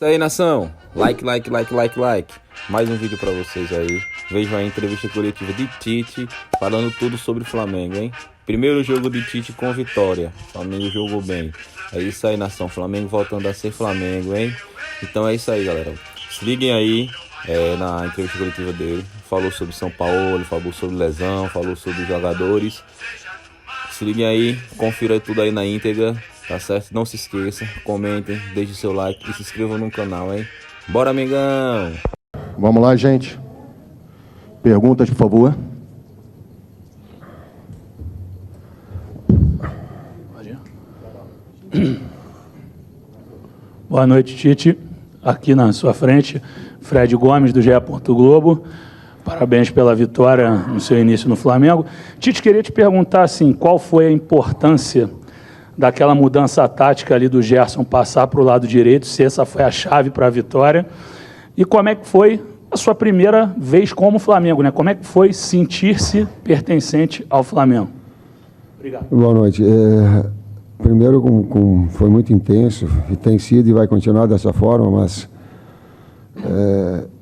Isso aí, nação. Like. Mais um vídeo pra vocês aí. Vejam a entrevista coletiva de Tite falando tudo sobre o Flamengo, hein? Primeiro jogo de Tite com vitória. O Flamengo jogou bem. É isso aí, nação. Flamengo voltando a ser Flamengo, hein? Então é isso aí, galera. Se liguem aí na entrevista coletiva dele. Falou sobre São Paulo, falou sobre lesão, falou sobre jogadores. Se liguem aí, confira tudo aí na íntegra. Tá certo? Não se esqueça, comentem, deixem seu like e se inscrevam no canal, hein? Bora, amigão! Vamos lá, gente. Perguntas, por favor. Boa noite, Tite. Aqui na sua frente, Fred Gomes, do GE. Globo. Parabéns pela vitória no seu início no Flamengo. Tite, queria te perguntar assim, qual foi a importância daquela mudança tática ali do Gerson passar para o lado direito, se essa foi a chave para a vitória, e como é que foi a sua primeira vez como Flamengo, né? Como é que foi sentir-se pertencente ao Flamengo? Obrigado. Boa noite. Primeiro, foi muito intenso, e tem sido e vai continuar dessa forma, mas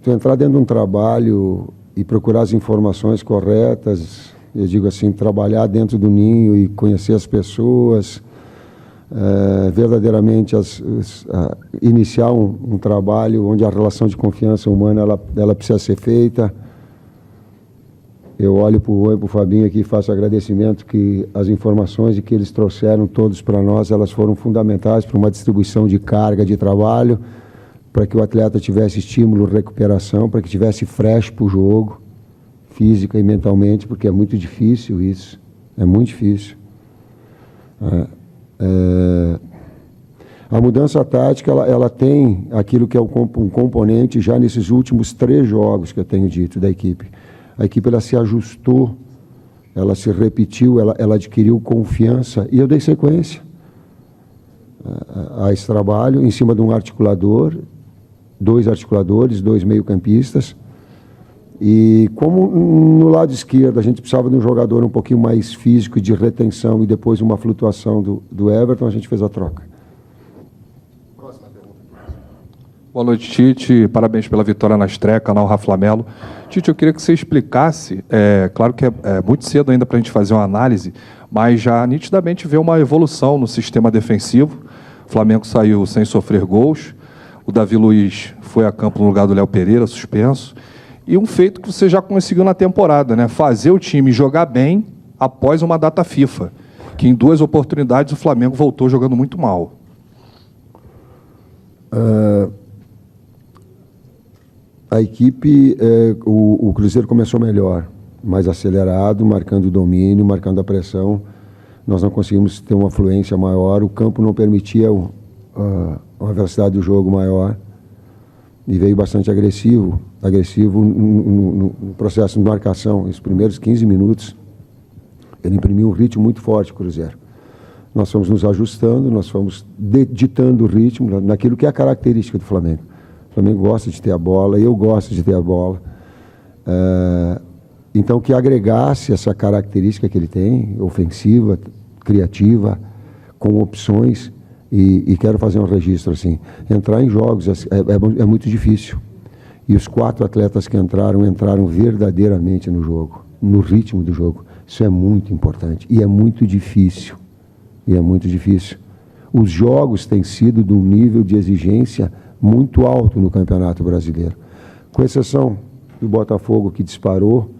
tu entrar dentro de um trabalho e procurar as informações corretas, eu digo assim, trabalhar dentro do ninho e conhecer as pessoas, verdadeiramente iniciar um trabalho onde a relação de confiança humana ela precisa ser feita. Eu olho para o Fabinho aqui e faço agradecimento que as informações que eles trouxeram todos para nós, elas foram fundamentais para uma distribuição de carga de trabalho, para que o atleta tivesse estímulo, recuperação, para que tivesse fresh para o jogo, física e mentalmente, porque é muito difícil isso, é muito difícil. A mudança tática, ela tem aquilo que é um componente já nesses últimos 3 jogos que eu tenho dito da equipe. A equipe ela se ajustou, ela se repetiu, ela adquiriu confiança e eu dei sequência a esse trabalho em cima de um articulador, 2 articuladores, 2 meio-campistas. E como no lado esquerdo a gente precisava de um jogador um pouquinho mais físico e de retenção e depois uma flutuação do Everton, a gente fez a troca. Próxima pergunta. Boa noite, Tite. Parabéns pela vitória na estreia, canal Raflamelo. Tite, eu queria que você explicasse, claro que é muito cedo ainda para a gente fazer uma análise, mas já nitidamente vê uma evolução no sistema defensivo. O Flamengo saiu sem sofrer gols, o Davi Luiz foi a campo no lugar do Léo Pereira, suspenso. E um feito que você já conseguiu na temporada, né? Fazer o time jogar bem após uma data FIFA, que em 2 oportunidades o Flamengo voltou jogando muito mal. A equipe, o Cruzeiro começou melhor, mais acelerado, marcando o domínio, marcando a pressão. Nós não conseguimos ter uma fluência maior, o campo não permitia uma velocidade do jogo maior. E veio bastante agressivo no processo de marcação. Os primeiros 15 minutos, ele imprimiu um ritmo muito forte, Cruzeiro. Nós fomos nos ajustando, nós fomos ditando o ritmo naquilo que é a característica do Flamengo. O Flamengo gosta de ter a bola, eu gosto de ter a bola. Então, que agregasse essa característica que ele tem, ofensiva, criativa, com opções. E quero fazer um registro assim, entrar em jogos é muito difícil, e os 4 atletas que entraram verdadeiramente no jogo, no ritmo do jogo. Isso é muito importante e é muito difícil, os jogos têm sido de um nível de exigência muito alto no Campeonato Brasileiro, com exceção do Botafogo, que disparou,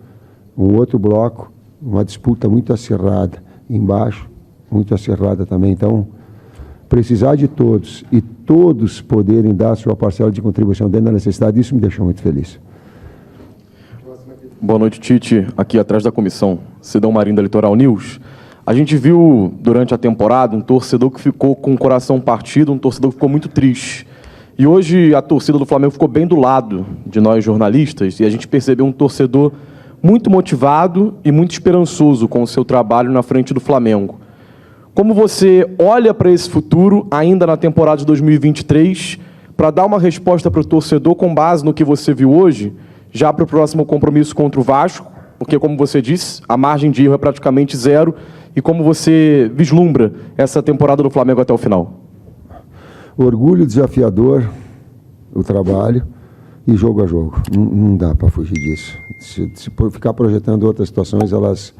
um outro bloco, uma disputa muito acirrada embaixo, muito acirrada também. Então, precisar de todos e todos poderem dar a sua parcela de contribuição dentro da necessidade, isso me deixou muito feliz. Boa noite, Tite. Aqui atrás da comissão, Sidão Marinho da Litoral News. A gente viu durante a temporada um torcedor que ficou com o coração partido, um torcedor que ficou muito triste. E hoje a torcida do Flamengo ficou bem do lado de nós jornalistas e a gente percebeu um torcedor muito motivado e muito esperançoso com o seu trabalho na frente do Flamengo. Como você olha para esse futuro, ainda na temporada de 2023, para dar uma resposta para o torcedor com base no que você viu hoje, já para o próximo compromisso contra o Vasco, porque, como você disse, a margem de erro é praticamente 0, e como você vislumbra essa temporada do Flamengo até o final? Orgulho desafiador, o trabalho e jogo a jogo. Não dá para fugir disso. Se ficar projetando outras situações, elas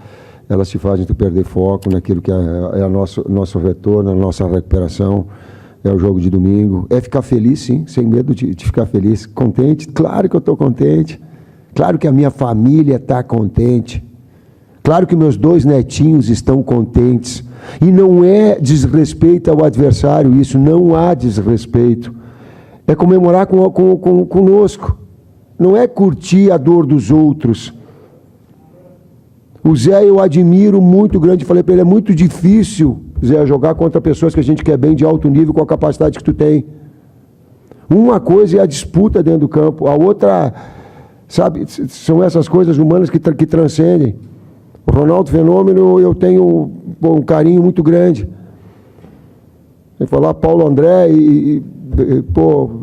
te fazem tu perder foco naquilo que é nosso retorno, a nossa recuperação, é o jogo de domingo. É ficar feliz, sim, sem medo de ficar feliz. Contente, claro que eu estou contente. Claro que a minha família está contente. Claro que meus 2 netinhos estão contentes. E não é desrespeito ao adversário isso, não há desrespeito. É comemorar conosco. Não é curtir a dor dos outros. O Zé eu admiro muito grande, falei para ele, é muito difícil, Zé, jogar contra pessoas que a gente quer bem de alto nível com a capacidade que tu tem. Uma coisa é a disputa dentro do campo, a outra, sabe, são essas coisas humanas que transcendem. O Ronaldo Fenômeno, eu tenho um carinho muito grande. Ele falou Paulo André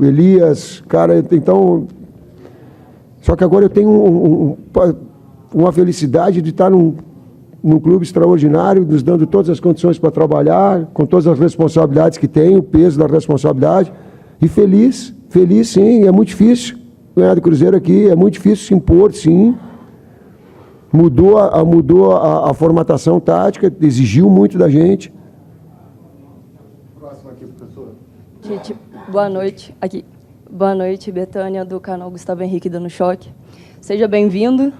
Elias, cara, então... Só que agora eu tenho uma felicidade de estar num clube extraordinário, nos dando todas as condições para trabalhar, com todas as responsabilidades que tem, o peso da responsabilidade, e feliz sim, é muito difícil ganhar do Cruzeiro aqui, é muito difícil se impor, sim. Mudou a formatação tática, exigiu muito da gente. Próximo aqui, professor. Gente, boa noite. Aqui. Boa noite, Betânia, do canal Gustavo Henrique Dando Choque. Seja bem-vindo.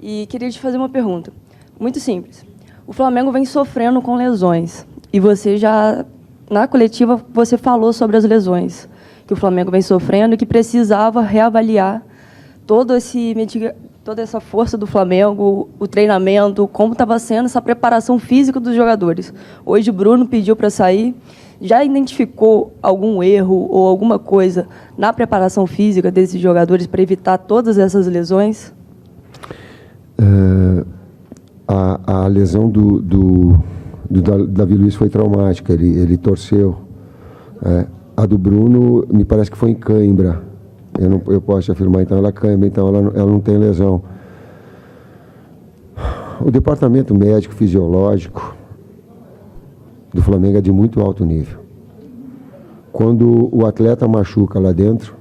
E queria te fazer uma pergunta. Muito simples. O Flamengo vem sofrendo com lesões. E você já, na coletiva, você falou sobre as lesões que o Flamengo vem sofrendo e que precisava reavaliar toda essa força do Flamengo, o treinamento, como estava sendo essa preparação física dos jogadores. Hoje o Bruno pediu para sair. Já identificou algum erro ou alguma coisa na preparação física desses jogadores para evitar todas essas lesões? A lesão do Davi Luiz foi traumática, ele torceu. A do Bruno, me parece que foi em cãibra. Eu posso afirmar, então ela é cãibra, então ela não tem lesão. O departamento médico fisiológico do Flamengo é de muito alto nível. Quando o atleta machuca lá dentro,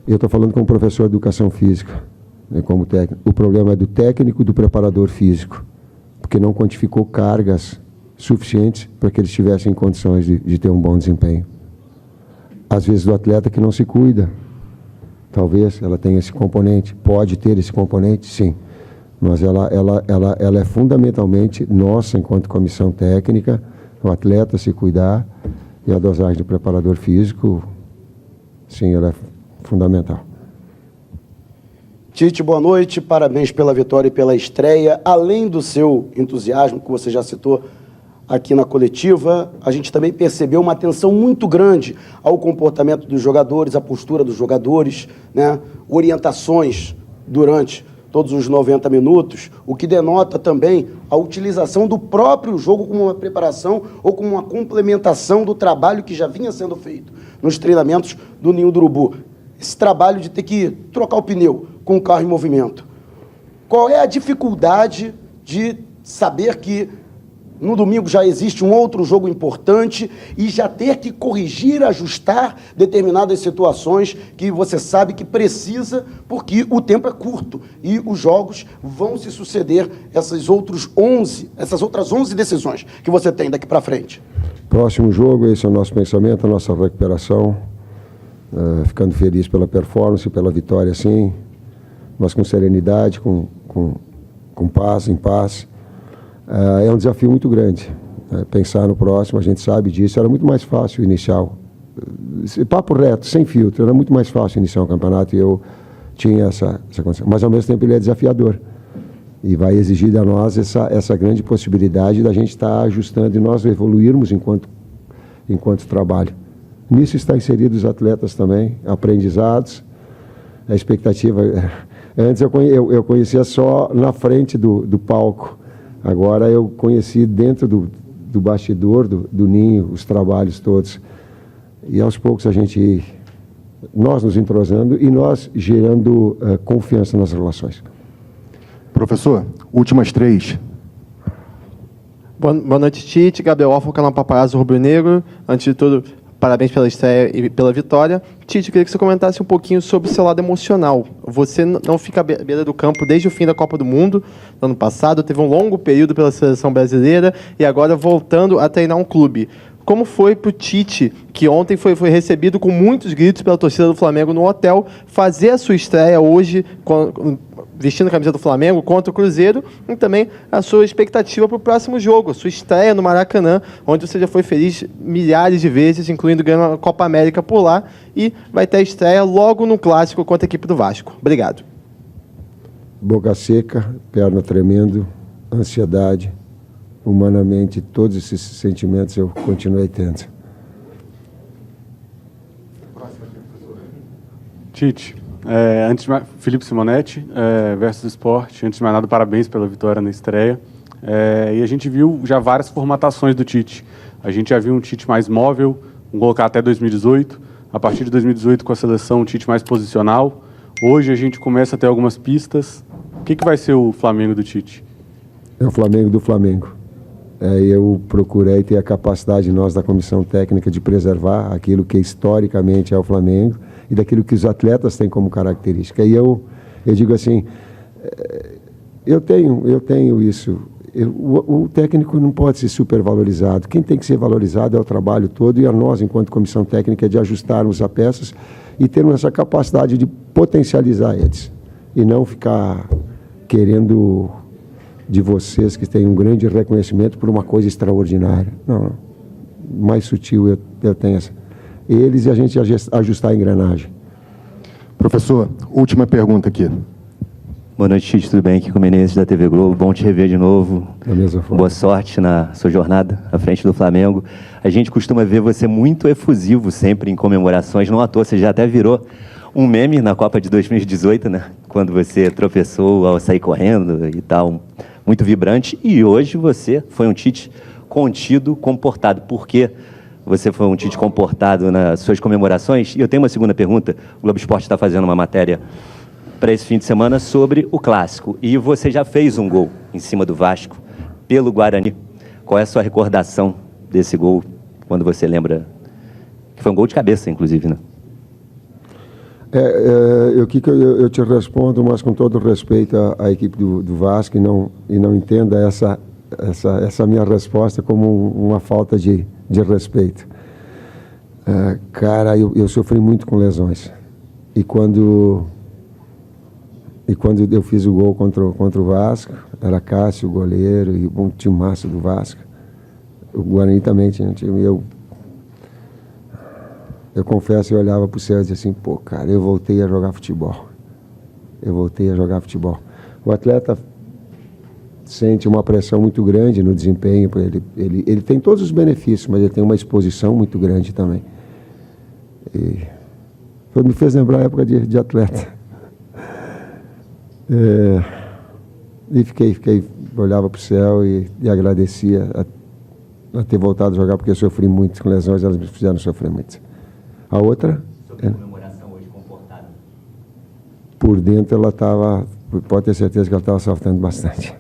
eu estou falando como professor de educação física, né, como técnico, o problema é do técnico e do preparador físico, porque não quantificou cargas suficientes para que eles tivessem condições de ter um bom desempenho. Às vezes do atleta que não se cuida, talvez ela tenha esse componente, pode ter esse componente, sim, mas ela é fundamentalmente nossa, enquanto comissão técnica, o atleta se cuidar, e a dosagem do preparador físico, sim, ela é fundamental. Tite, boa noite, parabéns pela vitória e pela estreia. Além do seu entusiasmo, que você já citou aqui na coletiva, a gente também percebeu uma atenção muito grande ao comportamento dos jogadores, à postura dos jogadores, né? Orientações durante todos os 90 minutos, o que denota também a utilização do próprio jogo como uma preparação ou como uma complementação do trabalho que já vinha sendo feito nos treinamentos do Ninho do Urubu. Esse trabalho de ter que trocar o pneu com o carro em movimento. Qual é a dificuldade de saber que no domingo já existe um outro jogo importante e já ter que corrigir, ajustar determinadas situações que você sabe que precisa, porque o tempo é curto e os jogos vão se suceder, essas outras 11 decisões que você tem daqui para frente? Próximo jogo, esse é o nosso pensamento, a nossa recuperação, ficando feliz pela performance, pela vitória, sim, mas com serenidade, com paz, em paz. É um desafio muito grande. Pensar no próximo, a gente sabe disso. Era muito mais fácil iniciar, papo reto, sem filtro, era muito mais fácil iniciar um campeonato e eu tinha essa condição. Mas, ao mesmo tempo, ele é desafiador. E vai exigir de nós essa grande possibilidade da gente estar ajustando e nós evoluirmos enquanto trabalho. Nisso está inserido os atletas também, aprendizados, a expectativa. Antes eu conhecia só na frente do palco. Agora eu conheci dentro do bastidor, do ninho, os trabalhos todos. E aos poucos nós nos entrosando e nós gerando confiança nas relações. Professor, últimas 3. Boa noite, Tite. Gabriel Alfa, canal Paparazzo Rubro Negro. Antes de tudo, parabéns pela estreia e pela vitória. Tite, eu queria que você comentasse um pouquinho sobre o seu lado emocional. Você não fica à beira do campo desde o fim da Copa do Mundo, no ano passado, teve um longo período pela seleção brasileira e agora voltando a treinar um clube. Como foi para o Tite, que ontem foi recebido com muitos gritos pela torcida do Flamengo no hotel, fazer a sua estreia hoje, vestindo a camisa do Flamengo contra o Cruzeiro, e também a sua expectativa para o próximo jogo, a sua estreia no Maracanã, onde você já foi feliz milhares de vezes, incluindo ganhando a Copa América por lá, e vai ter a estreia logo no Clássico contra a equipe do Vasco. Obrigado. Boca seca, perna tremendo, ansiedade. Humanamente, todos esses sentimentos eu continuei tendo. Tite, Felipe Simonetti, versus Esporte. Antes de mais nada, parabéns pela vitória na estreia. E a gente viu já várias formatações do Tite. A gente já viu um Tite mais móvel, vamos colocar até 2018. A partir de 2018, com a seleção, um Tite mais posicional. Hoje a gente começa a ter algumas pistas. O que vai ser o Flamengo do Tite? É o Flamengo do Flamengo. Eu procurei ter a capacidade, nós da comissão técnica, de preservar aquilo que historicamente é o Flamengo e daquilo que os atletas têm como característica. E eu digo assim, eu tenho isso. O técnico não pode ser supervalorizado. Quem tem que ser valorizado é o trabalho todo, e a nós, enquanto comissão técnica, de ajustarmos as peças e termos essa capacidade de potencializar eles. E não ficar querendo de vocês que têm um grande reconhecimento por uma coisa extraordinária. Não. Mais sutil eu tenho essa. Eles e a gente ajustar a engrenagem. Professor, última pergunta aqui. Boa noite, Tite, tudo bem? Aqui com o Menezes da TV Globo. Bom te rever de novo. Da mesma forma. Boa sorte na sua jornada à frente do Flamengo. A gente costuma ver você muito efusivo sempre em comemorações. Não à toa, você já até virou um meme na Copa de 2018, né? Quando você tropeçou ao sair correndo e tal. Muito vibrante. E hoje você foi um Tite contido, comportado. Por quê? Você foi um Tite comportado nas suas comemorações? E eu tenho uma segunda pergunta. O Globo Esporte está fazendo uma matéria para esse fim de semana sobre o Clássico. E você já fez um gol em cima do Vasco pelo Guarani. Qual é a sua recordação desse gol, quando você lembra? Que foi um gol de cabeça, inclusive, né? Eu te respondo, mas com todo respeito à equipe do Vasco, e não entenda essa minha resposta como uma falta de respeito. Cara, eu sofri muito com lesões. E quando eu fiz o gol contra o Vasco, era Cássio, o goleiro, e um timaço do Vasco. O Guarani também tinha um time. Eu confesso, eu olhava para o céu e dizia assim, pô, cara, eu voltei a jogar futebol. O atleta sente uma pressão muito grande no desempenho. Ele tem todos os benefícios, mas ele tem uma exposição muito grande também. E me fez lembrar a época de atleta. E olhava para o céu e agradecia a ter voltado a jogar, porque eu sofri muito com lesões, elas me fizeram sofrer muito. A outra? Sobre a comemoração hoje comportada. Por dentro ela estava, pode ter certeza que ela estava sofrendo bastante.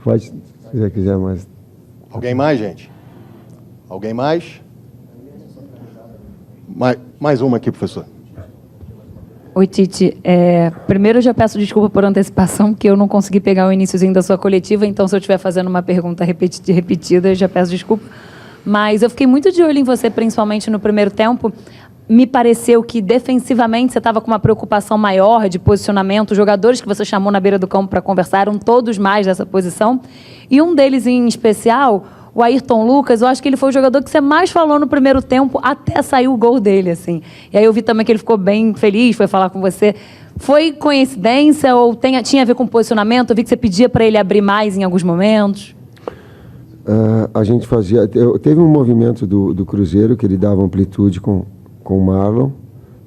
Pode, se você quiser mais. Alguém mais, gente? Alguém mais? Mais uma aqui, professor. Oi, Tite. Primeiro, eu já peço desculpa por antecipação, porque eu não consegui pegar o iniciozinho da sua coletiva, então, se eu estiver fazendo uma pergunta repetida, eu já peço desculpa. Mas eu fiquei muito de olho em você, principalmente no primeiro tempo. Me pareceu que, defensivamente, você estava com uma preocupação maior de posicionamento. Os jogadores que você chamou na beira do campo para conversar eram todos mais dessa posição. E um deles, em especial, o Ayrton Lucas, eu acho que ele foi o jogador que você mais falou no primeiro tempo até sair o gol dele, assim. E aí eu vi também que ele ficou bem feliz, foi falar com você. Foi coincidência ou tinha a ver com posicionamento? Eu vi que você pedia para ele abrir mais em alguns momentos. A gente fazia... Teve um movimento do Cruzeiro que ele dava amplitude com o Marlon,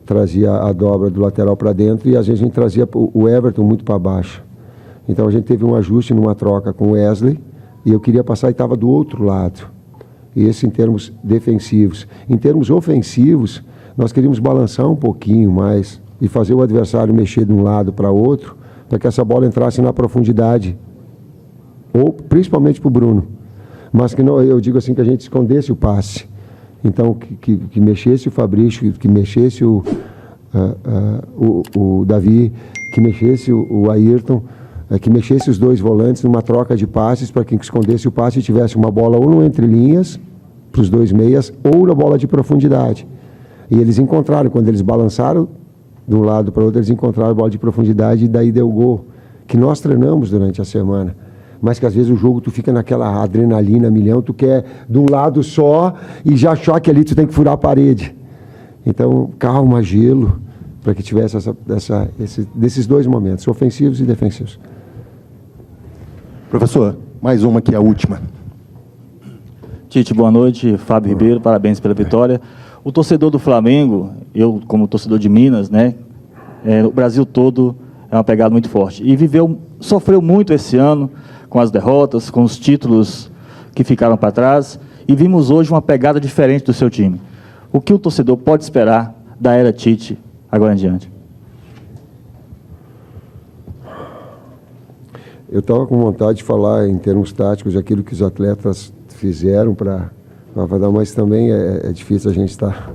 trazia a dobra do lateral para dentro, e às vezes a gente trazia o Everton muito para baixo. Então a gente teve um ajuste numa troca com o Wesley, e eu queria passar e estava do outro lado. E esse em termos defensivos. Em termos ofensivos, nós queríamos balançar um pouquinho mais e fazer o adversário mexer de um lado para outro, para que essa bola entrasse na profundidade, ou principalmente para o Bruno. Mas que não, eu digo assim, que a gente escondesse o passe. Então, que mexesse o Fabrício, que mexesse o Davi, que mexesse o Ayrton, que mexesse os dois volantes numa troca de passes para que escondesse o passe e tivesse uma bola ou no entre linhas, para os dois meias, ou na bola de profundidade. E eles encontraram, quando eles balançaram de um lado para o outro, eles encontraram a bola de profundidade e daí deu gol, que nós treinamos durante a semana. Mas que às vezes o jogo tu fica naquela adrenalina milhão, tu quer de um lado só e já achar que ali tu tem que furar a parede. Então, calma, gelo, para que tivesse desses dois momentos, ofensivos e defensivos. Professor, mais uma que é a última. Tite, boa noite. Fábio Ribeiro, parabéns pela vitória. O torcedor do Flamengo, eu como torcedor de Minas, né, o Brasil todo é uma pegada muito forte. E sofreu muito esse ano com as derrotas, com os títulos que ficaram para trás. E vimos hoje uma pegada diferente do seu time. O que o torcedor pode esperar da era Tite agora em diante? Eu estava com vontade de falar em termos táticos aquilo que os atletas fizeram para dar, mas também é difícil a gente estar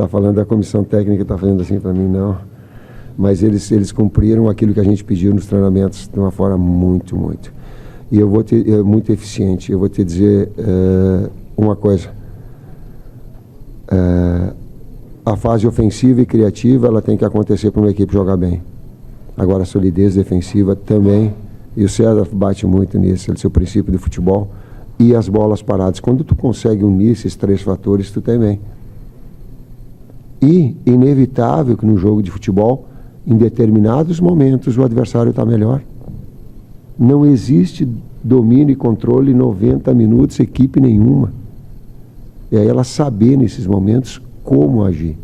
falando da comissão técnica, está fazendo assim para mim, não. Mas eles cumpriram aquilo que a gente pediu nos treinamentos de uma forma muito. E eu vou muito eficiente. Eu vou te dizer uma coisa. A fase ofensiva e criativa ela tem que acontecer para uma equipe jogar bem. Agora a solidez defensiva também, e o César bate muito nisso, esse é o princípio do futebol, e as bolas paradas. Quando tu consegue unir esses três fatores, tu tem bem. E inevitável que no jogo de futebol, em determinados momentos, o adversário está melhor. Não existe domínio e controle 90 minutos, equipe nenhuma. E aí ela saber nesses momentos como agir.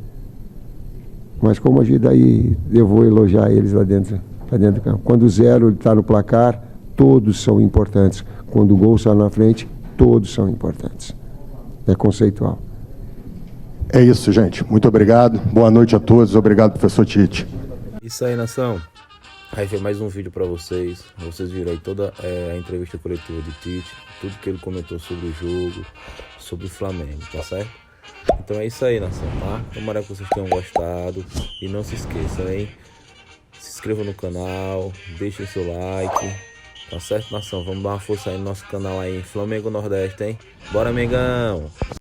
Mas como agir, daí eu vou elogiar eles lá dentro do campo. Quando o zero está no placar, todos são importantes. Quando o gol está na frente, todos são importantes. É conceitual. É isso, gente. Muito obrigado. Boa noite a todos. Obrigado, professor Tite. Isso aí, nação. Aí foi mais um vídeo para vocês. Vocês viram aí toda a entrevista coletiva de Tite, tudo que ele comentou sobre o jogo, sobre o Flamengo, tá certo? Então é isso aí, nação, tá? Tomara que vocês tenham gostado. E não se esqueçam, hein? Se inscreva no canal, deixem seu like. Tá certo, nação? Vamos dar uma força aí no nosso canal aí, Flamengo Nordeste, hein? Bora, Mengão!